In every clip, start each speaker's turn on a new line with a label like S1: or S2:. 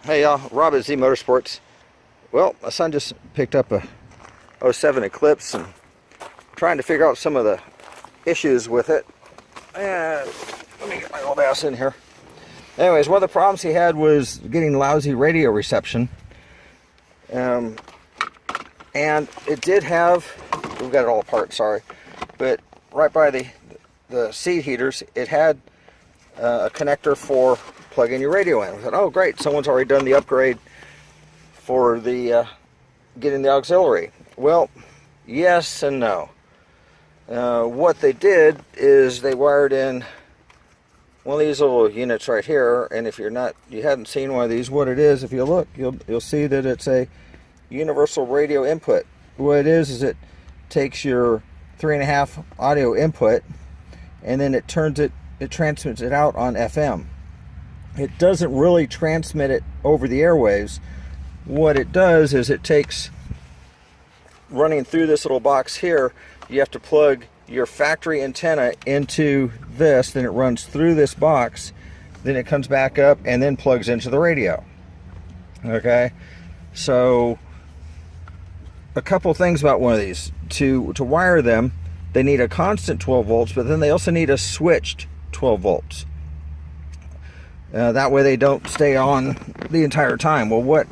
S1: Hey y'all, Rob at Z Motorsports. Well, my son just picked up a '07 Eclipse and trying to figure out some of the issues with it. And let me get my old ass in here. Anyways, one of the problems he had was getting lousy radio reception. And it did have, we've got it all apart, sorry, but right by the seat heaters, it had a connector for plugging your radio in. I thought, oh great, someone's already done the upgrade for the getting the auxiliary. Well, yes and no. What they did is they wired in one of these little units right here, and if you hadn't seen one of these, what it is, if you look, you'll see that it's a universal radio input. What it is it takes your 3.5 audio input, and then it transmits it out on FM. It doesn't really transmit it over the airwaves. What it does is it takes, running through this little box here, you have to plug your factory antenna into this, then it runs through this box, then it comes back up and then plugs into the radio. Okay, so a couple things about one of these. To wire them, they need a constant 12 volts, but then they also need a switched 12 volts. That way they don't stay on the entire time. Well, what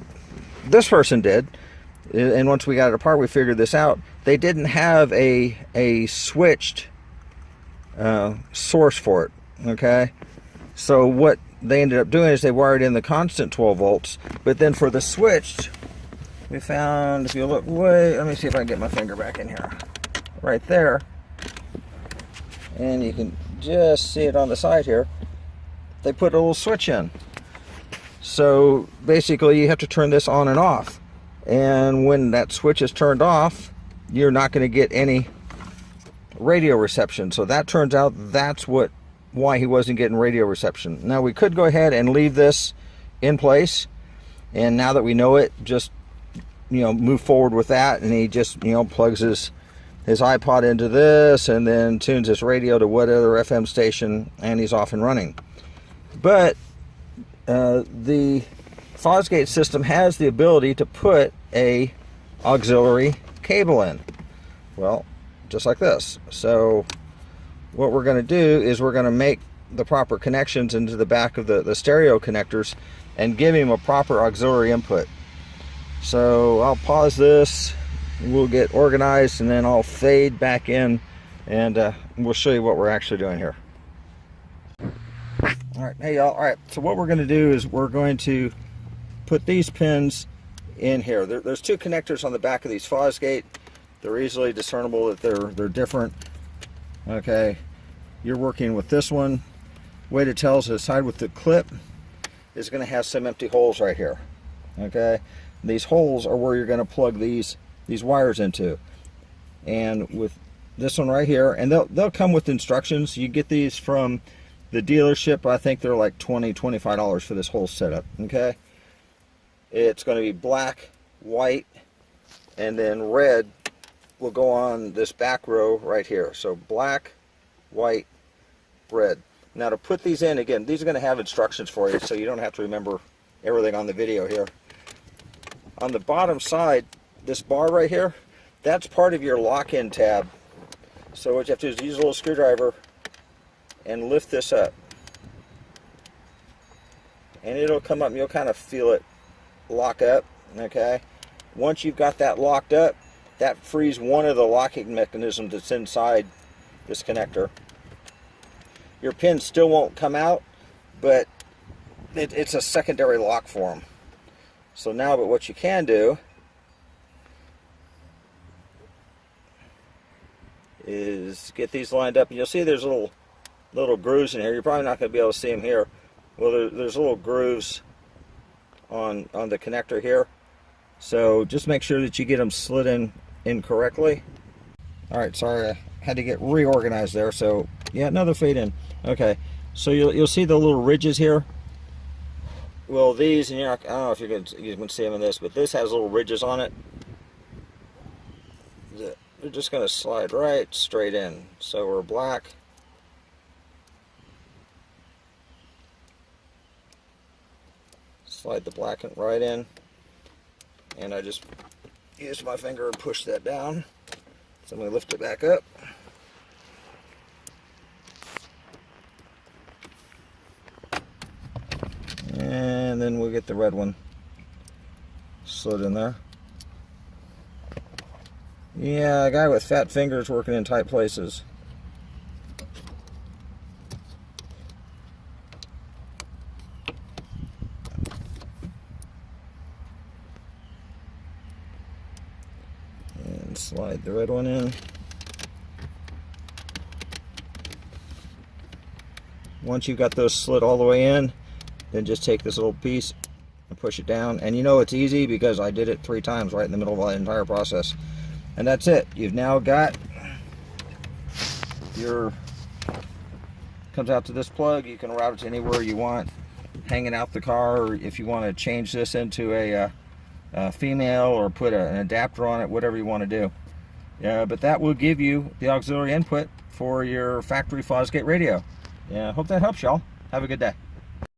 S1: this person did, and once we got it apart, we figured this out, they didn't have a switched source for it. Okay, so what they ended up doing is they wired in the constant 12 volts, but then for the switched, we found, if you look way, let me see if I can get my finger back in here, right there, and you can just see it on the side here, they put a little switch in. So basically you have to turn this on and off, and when that switch is turned off, you're not going to get any radio reception. So that turns out that's why he wasn't getting radio reception. Now we could go ahead and leave this in place, and now that we know it, just move forward with that, and he just plugs his iPod into this and then tunes his radio to whatever FM station, and he's off and running. But the Fosgate system has the ability to put a auxiliary cable in, well, just like this. So what we're going to do is we're going to make the proper connections into the back of the stereo connectors and give him a proper auxiliary input. So I'll pause this, we'll get organized, and then I'll fade back in, and we'll show you what we're actually doing here. Alright, hey y'all, alright, so what we're going to do is we're going to put these pins in here. There's two connectors on the back of these Fosgate. They're easily discernible that they're different. Okay, you're working with this one. Way to tell is the side with the clip is going to have some empty holes right here. Okay, these holes are where you're going to plug these wires into. And with this one right here, and they'll come with instructions. You get these from the dealership. I think they're like $20–25 for this whole setup. Okay, it's going to be black, white, and then red will go on this back row right here. So black, white, red. Now to put these in, again, these are going to have instructions for you, so you don't have to remember everything on the video here. On the bottom side, this bar right here, that's part of your lock-in tab. So what you have to do is use a little screwdriver and lift this up, and it'll come up and you'll kind of feel it lock up. Okay, once you've got that locked up, that frees one of the locking mechanisms that's inside this connector. Your pin still won't come out, but it's a secondary lock for them. So now, but what you can do is get these lined up, and you'll see there's little grooves in here. You're probably not going to be able to see them here. Well, there's little grooves on the connector here. So just make sure that you get them slid in correctly. Alright, sorry, I had to get reorganized there. So yeah, another fade in. Okay, so you'll see the little ridges here. Well, these, and I don't know if you can see them in this, but this has little ridges on it. They're just going to slide right straight in. So we're black, slide the black right in, and I just used my finger and pushed that down. So I'm going to lift it back up. And then we'll get the red one slid in there. Yeah, a guy with fat fingers working in tight places. And slide the red one in. Once you've got those slid all the way in, then just take this little piece and push it down. And you know it's easy because I did it 3 times right in the middle of the entire process. And that's it. You've now got your, comes out to this plug. You can route it to anywhere you want, hanging out the car, or if you want to change this into a female or put an adapter on it, whatever you want to do. Yeah, but that will give you the auxiliary input for your factory Fosgate radio. Yeah, hope that helps y'all. Have a good day.